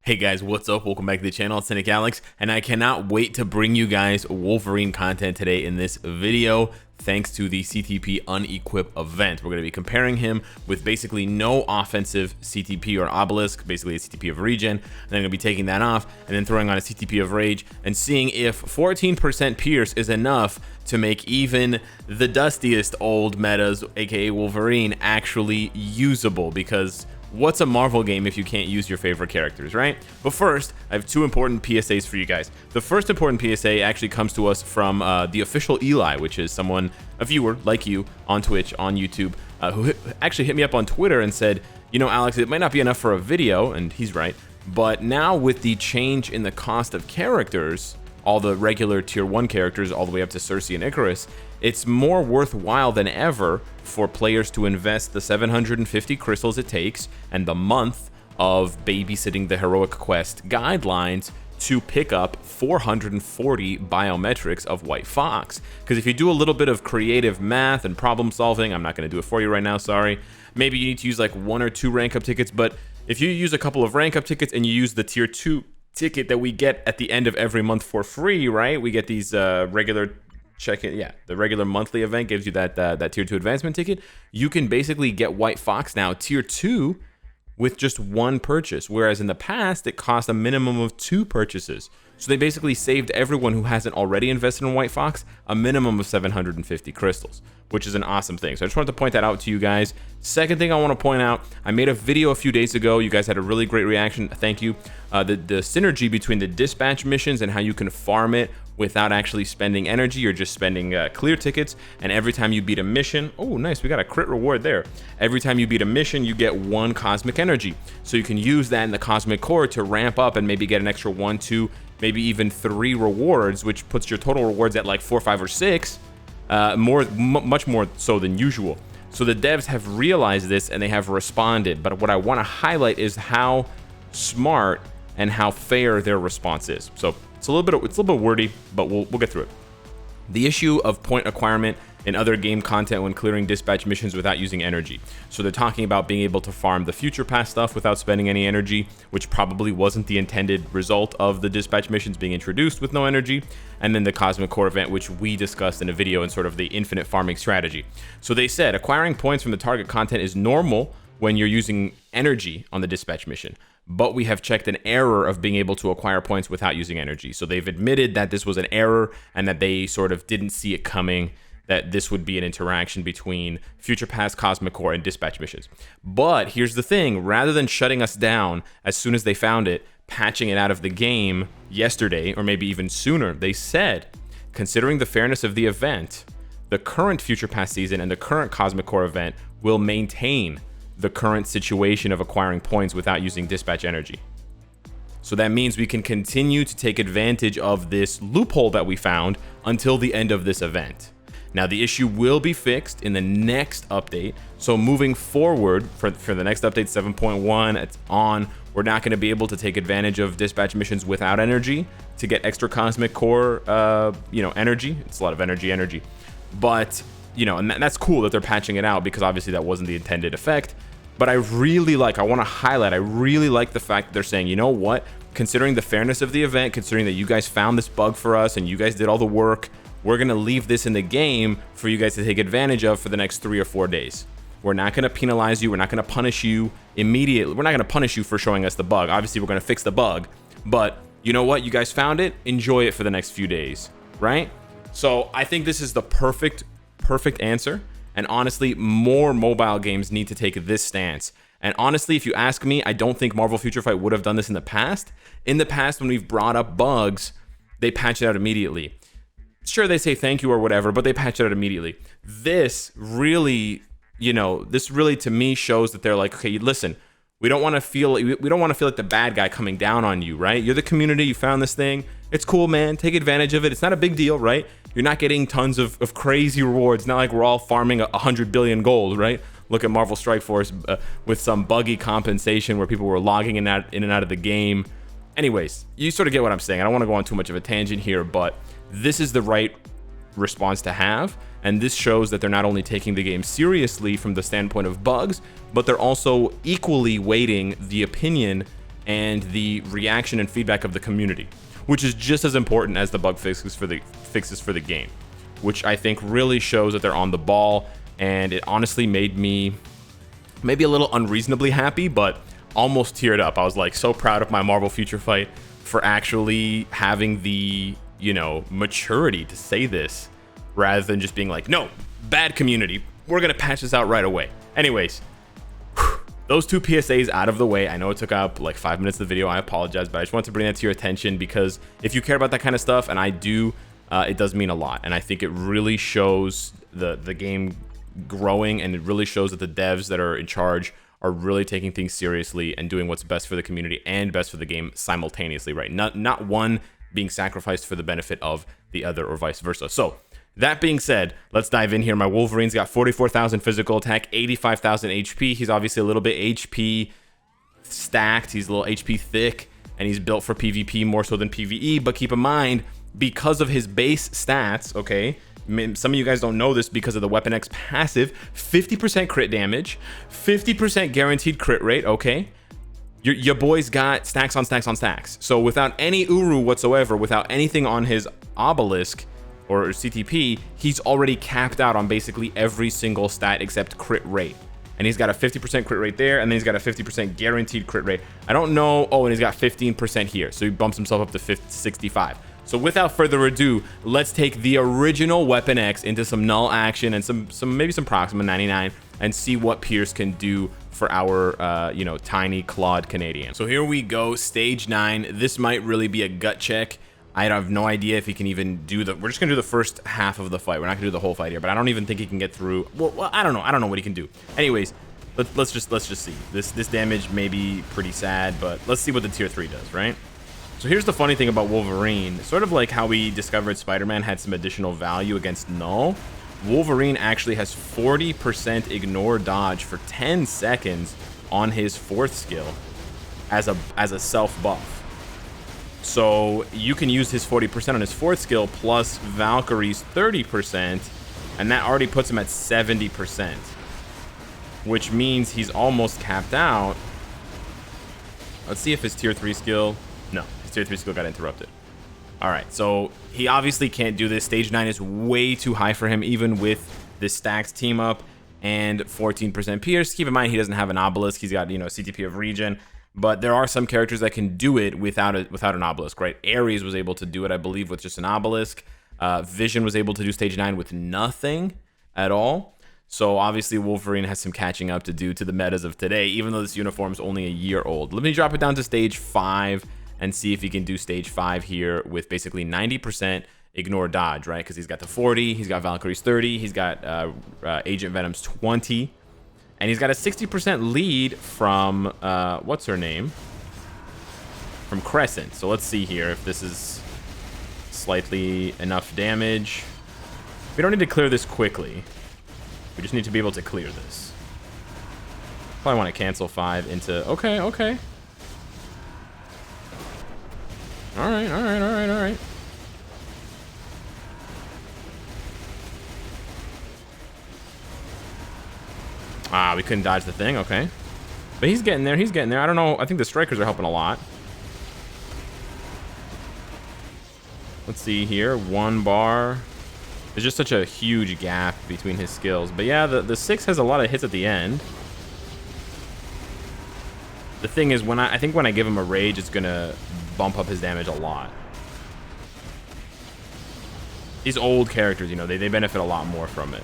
Hey guys, what's up? Welcome back to the channel. It's Cynicalex, and I cannot wait to bring you guys Wolverine content today in this video, thanks to the CTP Unequip event. We're going to be comparing him with basically no offensive CTP or obelisk, basically a CTP of regen, and then I'm going to be taking that off and then throwing on a CTP of rage and seeing if 14% pierce is enough to make even the dustiest old metas, aka Wolverine, actually usable, because what's a Marvel game if you can't use your favorite characters, right? But first, I have two important PSAs for you guys. The first important PSA actually comes to us from the official Eli, which is someone, a viewer like you on Twitch, on YouTube, who actually hit me up on Twitter and said, you know, Alex, it might not be enough for a video, and he's right, but now with the change in the cost of characters, all the regular tier 1 characters all the way up to Cersei and Icarus, it's more worthwhile than ever for players to invest the 750 crystals it takes and the month of babysitting the heroic quest guidelines to pick up 440 biometrics of White Fox. Because if you do a little bit of creative math and problem solving, I'm not going to do it for you right now, sorry. Maybe you need to use like 1 or 2 rank up tickets, but if you use a couple of rank up tickets and you use the tier 2 ticket that we get at the end of every month for free, right? We get these regular the regular monthly event gives you that tier 2 advancement ticket. You can basically get White Fox now tier 2 with just 1 purchase, whereas in the past it cost a minimum of 2 purchases. So they basically saved everyone who hasn't already invested in White Fox a minimum of 750 crystals, which is an awesome thing. So I just wanted to point that out to you guys. Second thing I want to point out, I made a video a few days ago. You guys had a really great reaction. Thank you. The synergy between the dispatch missions and how you can farm it without actually spending energy or just spending clear tickets. And every time you beat a mission, oh nice, we got a crit reward there. Every time you beat a mission, you get 1 cosmic energy. So you can use that in the cosmic core to ramp up and maybe get an extra 1, 2, maybe even 3 rewards, which puts your total rewards at like 4, 5, or 6, much more so than usual. So the devs have realized this and they have responded. But what I want to highlight is how smart and how fair their response is. So it's a little bit wordy, but we'll get through it. The issue of point acquirement and other game content when clearing dispatch missions without using energy. So they're talking about being able to farm the future pass stuff without spending any energy, which probably wasn't the intended result of the dispatch missions being introduced with no energy. And then the Cosmic Core event, which we discussed in a video in sort of the infinite farming strategy. So they said acquiring points from the target content is normal when you're using energy on the dispatch mission, but we have checked an error of being able to acquire points without using energy. So they've admitted that this was an error and that they sort of didn't see it coming, that this would be an interaction between Future Pass, Cosmic Core, and dispatch missions. But here's the thing, rather than shutting us down as soon as they found it, patching it out of the game yesterday, or maybe even sooner, they said, considering the fairness of the event, the current Future Pass season and the current Cosmic Core event will maintain the current situation of acquiring points without using dispatch energy. So that means we can continue to take advantage of this loophole that we found until the end of this event. Now the issue will be fixed in the next update. So moving forward for the next update 7.1, it's on. We're not going to be able to take advantage of dispatch missions without energy to get extra Cosmic Core, energy. It's a lot of energy. But and that's cool that they're patching it out, because obviously that wasn't the intended effect. But I really like the fact that they're saying, you know what, considering the fairness of the event, considering that you guys found this bug for us and you guys did all the work, we're going to leave this in the game for you guys to take advantage of for the next 3 or 4 days. We're not going to penalize you. We're not going to punish you immediately. We're not going to punish you for showing us the bug. Obviously, we're going to fix the bug. But you know what? You guys found it. Enjoy it for the next few days, right? So I think this is the perfect answer. And honestly, more mobile games need to take this stance. And honestly, if you ask me, I don't think Marvel Future Fight would have done this in the past. In the past, when we've brought up bugs, they patch it out immediately. Sure, they say thank you or whatever, but they patch it out immediately. This really to me shows that they're like, okay, listen, we don't want to feel like the bad guy coming down on you, right? You're the community, you found this thing. It's cool, man. Take advantage of it. It's not a big deal, right? You're not getting tons of crazy rewards. Not like we're all farming 100 billion gold, right? Look at Marvel Strike Force with some buggy compensation where people were logging in and out of the game. Anyways, you sort of get what I'm saying. I don't want to go on too much of a tangent here, but this is the right response to have. And this shows that they're not only taking the game seriously from the standpoint of bugs, but they're also equally weighting the opinion and the reaction and feedback of the community, which is just as important as the bug fixes for the game, which I think really shows that they're on the ball. And it honestly made me maybe a little unreasonably happy, but almost teared up. I was like so proud of my Marvel Future Fight for actually having the, you know, maturity to say this rather than just being like, no, bad community, we're gonna patch this out right away. Anyways, those two PSAs out of the way. I know it took up like 5 minutes of the video, I apologize, but I just wanted to bring that to your attention because if you care about that kind of stuff, and I do, it does mean a lot. And I think it really shows the game growing, and it really shows that the devs that are in charge are really taking things seriously and doing what's best for the community and best for the game simultaneously, right? Not one being sacrificed for the benefit of the other or vice versa. So that being said, let's dive in here. My Wolverine's got 44,000 physical attack, 85,000 HP. He's obviously a little bit HP stacked. He's a little HP thick, and he's built for PvP more so than PvE. But keep in mind, because of his base stats, okay, some of you guys don't know this because of the Weapon X passive, 50% crit damage, 50% guaranteed crit rate, okay? Your boy's got stacks on stacks on stacks. So without any Uru whatsoever, without anything on his obelisk or CTP, he's already capped out on basically every single stat except crit rate. And he's got a 50% crit rate there, and then he's got a 50% guaranteed crit rate. I don't know, oh, and he's got 15% here, so he bumps himself up to 65. So without further ado, let's take the original Weapon X into some null action and maybe some Proxima 99 and see what Pierce can do for our you know, tiny clawed Canadian. So here we go, stage 9. This might really be a gut check. I have no idea if he can even do we're just gonna do the first half of the fight. We're not gonna do the whole fight here, but I don't even think he can get through. Well, I don't know what he can do. Anyways, let's just see. This damage may be pretty sad, but let's see what the tier 3 does, right? So here's the funny thing about Wolverine. Sort of like how we discovered Spider-Man had some additional value against Null, Wolverine actually has 40% ignore dodge for 10 seconds on his 4th skill as a self buff. So you can use his 40% on his 4th skill plus Valkyrie's 30%, and that already puts him at 70%, which means he's almost capped out. Let's see if his tier 3 skill, no, his tier 3 skill got interrupted. All right, so he obviously can't do this. Stage 9 is way too high for him, even with this stacks team up and 14% Pierce. Keep in mind, he doesn't have an obelisk. He's got, you know, CTP of regen, but there are some characters that can do it without an obelisk, right? Ares was able to do it, I believe, with just an obelisk. Vision was able to do stage 9 with nothing at all. So obviously Wolverine has some catching up to do to the metas of today, even though this uniform is only a year old. Let me drop it down to stage 5 and see if he can do stage 5 here with basically 90% ignore dodge, right? Because he's got the 40, he's got Valkyrie's 30, he's got Agent Venom's 20, and he's got a 60% lead from what's her name? From Crescent. So let's see here if this is slightly enough damage. We don't need to clear this quickly. We just need to be able to clear this. Probably want to cancel 5 into... Okay. All right. Ah, we couldn't dodge the thing. Okay. But he's getting there. I don't know. I think the strikers are helping a lot. Let's see here. 1 bar. There's just such a huge gap between his skills. But yeah, the 6 has a lot of hits at the end. The thing is, I think when I give him a rage, it's gonna bump up his damage a lot. These old characters, you know, they benefit a lot more from it.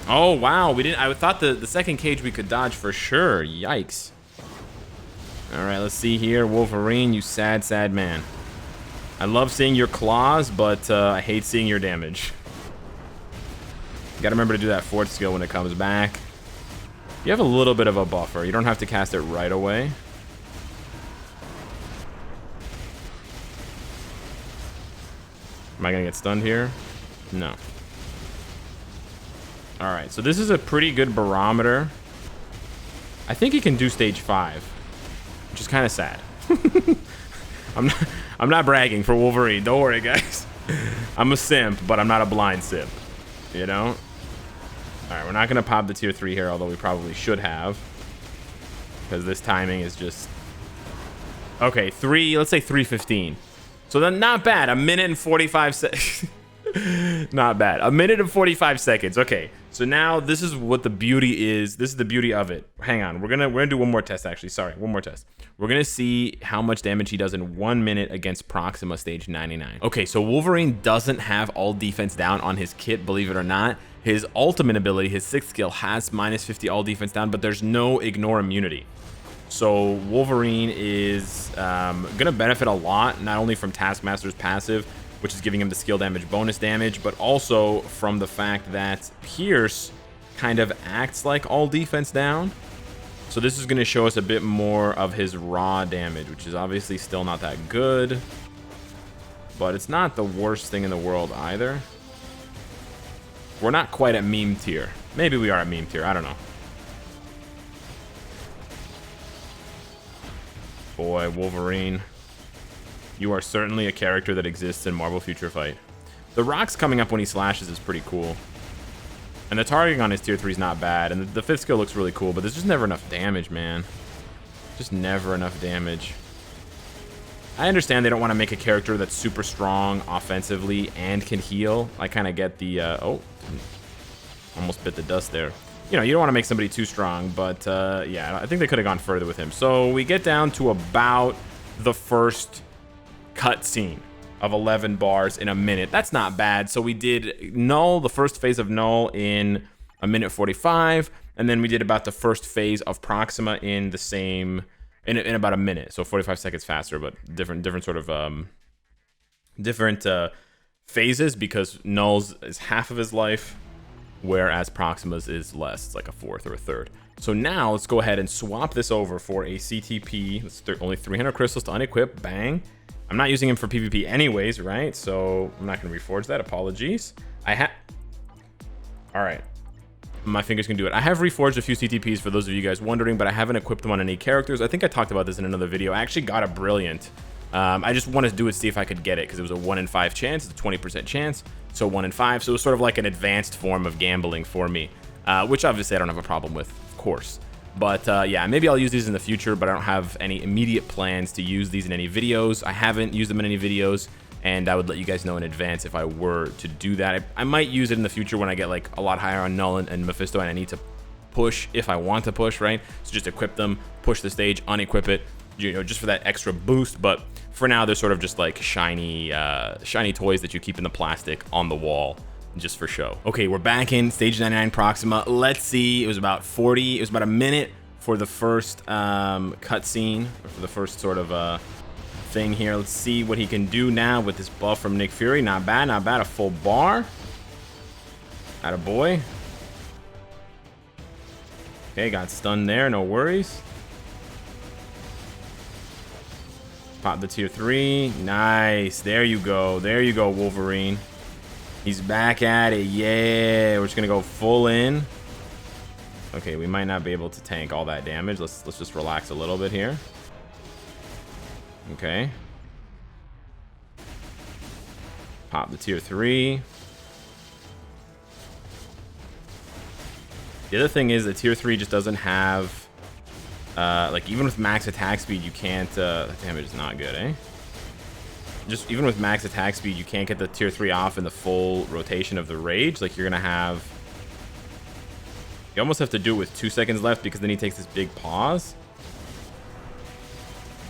Oh wow, we didn't. I thought the second cage we could dodge for sure. Yikes. All right, let's see here, Wolverine, you sad man. I love seeing your claws, but I hate seeing your damage. You gotta remember to do that 4th skill when it comes back. You have a little bit of a buffer. You don't have to cast it right away. Am I gonna get stunned here? No. All right, so this is a pretty good barometer. I think he can do stage 5, which is kind of sad. I'm not bragging for Wolverine. Don't worry, guys. I'm a simp, but I'm not a blind simp. You know? All right, we're not going to pop the tier 3 here, although we probably should have. because this timing is just... Okay, let's say 3:15. So then not bad. 1:45 seconds. Not bad. 1:45 seconds. Okay, so now this is what the beauty is. This is the beauty of it. Hang on, we're gonna do one more test. Actually, sorry, one more test. We're gonna see how much damage he does in 1 minute against Proxima stage 99. Okay, so Wolverine doesn't have all defense down on his kit, believe it or not. His ultimate ability, his 6th skill, has -50 all defense down, but there's no ignore immunity. So Wolverine is gonna benefit a lot, not only from Taskmaster's passive, which is giving him the skill damage bonus damage, but also from the fact that Pierce kind of acts like all defense down. So this is going to show us a bit more of his raw damage, which is obviously still not that good, but it's not the worst thing in the world either. We're not quite at meme tier. Maybe we are at meme tier, I don't know. Boy, Wolverine, you are certainly a character that exists in Marvel Future Fight. The rocks coming up when he slashes is pretty cool. And the targeting on his tier 3 is not bad. And the 5th skill looks really cool, but there's just never enough damage, man. Just never enough damage. I understand they don't want to make a character that's super strong offensively and can heal. I kind of get the... oh, almost bit the dust there. You know, you don't want to make somebody too strong, but yeah, I think they could have gone further with him. So we get down to about the first cutscene of 11 bars in a minute. That's not bad. So we did Null, the first phase of Null, in 1:45, and then we did about the first phase of Proxima in the same in about a minute. So 45 seconds faster, but different sort of different phases, because Null's is half of his life, whereas Proxima's is less. It's like a fourth or a third. So now let's go ahead and swap this over for a CTP. It's only 300 crystals to unequip. Bang. I'm not using him for PvP anyways, right? So I'm not going to reforge that. Apologies. All right. My fingers can do it. I have reforged a few CTPs for those of you guys wondering, but I haven't equipped them on any characters. I think I talked about this in another video. I actually got a Brilliant. I just wanted to do it, see if I could get it, because it was a 1 in 5 chance. It's a 20% chance. So 1 in 5. So it was sort of like an advanced form of gambling for me, which obviously I don't have a problem with, of course. But yeah, maybe I'll use these in the future, but I don't have any immediate plans to use these in any videos. I haven't used them in any videos, and I would let you guys know in advance if I were to do that. I might use it in the future when I get like a lot higher on Null and Mephisto, and I need to push if I want to push, right? So just equip them, push the stage, unequip it, you know, just for that extra boost. But for now, they're sort of just like shiny toys that you keep in the plastic on the wall, just for show. Okay, we're back in stage 99 Proxima. Let's see. It was about a minute for the first cutscene, for the first sort of thing here. Let's see what he can do now with this buff from Nick Fury. Not bad, not bad. A full bar. Attaboy. Okay, got stunned there. No worries. Pop the tier 3. Nice. There you go. There you go, Wolverine. He's back at it. Yeah, we're just gonna go full in. Okay, we might not be able to tank all that damage. Let's just relax a little bit here. Okay. Pop the tier 3. The other thing is that tier 3 just doesn't have like, even with max attack speed, you can't that damage is not good, eh? Just even with max attack speed, you can't get the tier 3 off in the full rotation of the rage. Like, you're gonna have, you almost have to do it with 2 seconds left, because then he takes this big pause.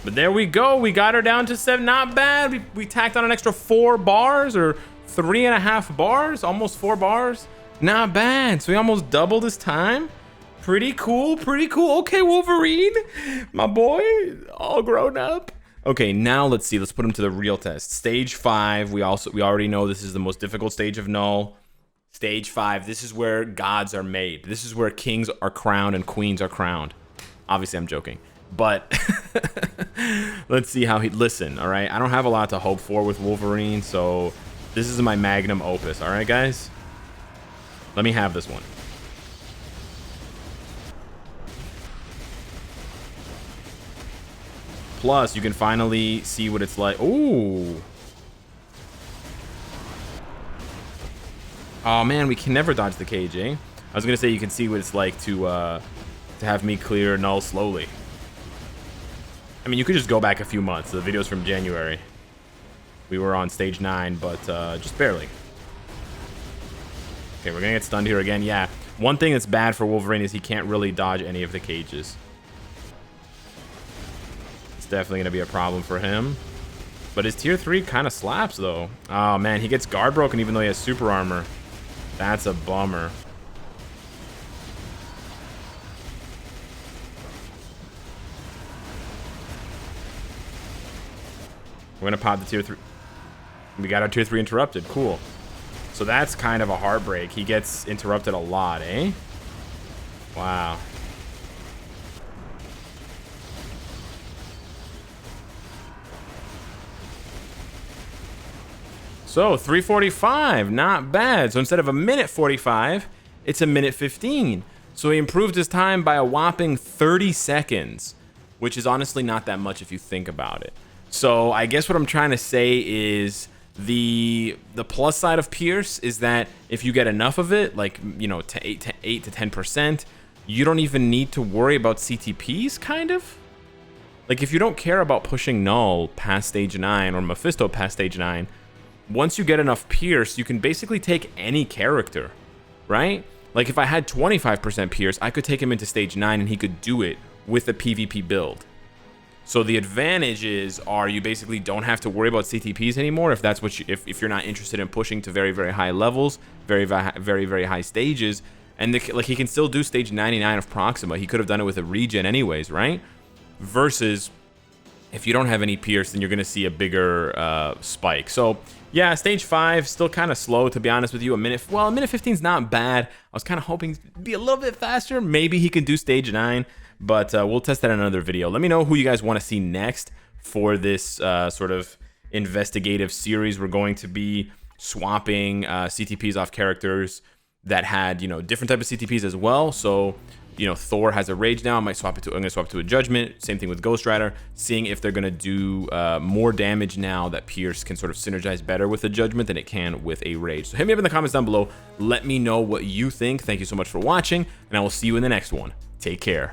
But there we go. We got her down to 7. Not bad. We tacked on an extra 4 bars, or 3.5 bars, almost 4 bars. Not bad. So we almost doubled his time. Pretty cool. Pretty cool. Okay, Wolverine, my boy, all grown up. Okay, now let's see. Let's put him to the real test. Stage 5. We already know this is the most difficult stage of Null. Stage 5. This is where gods are made. This is where kings are crowned and queens are crowned. Obviously, I'm joking, but let's see how he. Listen, all right. I don't have a lot to hope for with Wolverine, so this is my magnum opus. All right, guys. Let me have this one. Plus, you can finally see what it's like. Ooh. Oh man, we can never dodge the cage, eh? I was gonna say you can see what it's like to have me clear Null slowly. I mean, you could just go back a few months. The video's from January. We were on stage 9, but just barely. Okay, we're gonna get stunned here again. Yeah, one thing that's bad for Wolverine is he can't really dodge any of the cages. It's definitely gonna be a problem for him. But his tier 3 kind of slaps, though. Oh, man, he gets guard broken even though he has super armor. That's a bummer. We're gonna pop the tier 3. We got our tier 3 interrupted. Cool. So that's kind of a heartbreak. He gets interrupted a lot, eh? Wow. So 3:45, not bad. So instead of a minute 45, it's a minute 15. So he improved his time by a whopping 30 seconds, which is honestly not that much if you think about it. So I guess what I'm trying to say is the plus side of Pierce is that if you get enough of it, like, you know, to 8 to 10%, you don't even need to worry about CTPs, kind of. Like, if you don't care about pushing Null past stage 9 or Mephisto past stage 9, once you get enough Pierce, you can basically take any character, right? Like, if I had 25% Pierce, I could take him into stage 9 and he could do it with a PvP build. So the advantages are you basically don't have to worry about CTPs anymore if that's what you, if you're not interested in pushing to very, very high levels, very, very high stages. And like, he can still do stage 99 of Proxima. He could have done it with a regen anyways, right? Versus if you don't have any Pierce, then you're gonna see a bigger spike. So yeah, stage 5 still kind of slow, to be honest with you. A minute 15 is not bad. I was kind of hoping to be a little bit faster. Maybe he can do stage 9. But we'll test that in another video. Let me know who you guys want to see next for this sort of investigative series. We're going to be swapping CTPs off characters that had, you know, different type of CTPs as well. So, you know, Thor has a Rage now. I might swap it to, I'm gonna swap it to a Judgment. Same thing with Ghost Rider. Seeing if they're gonna do more damage now that Pierce can sort of synergize better with a Judgment than it can with a Rage. So hit me up in the comments down below. Let me know what you think. Thank you so much for watching, and I will see you in the next one. Take care.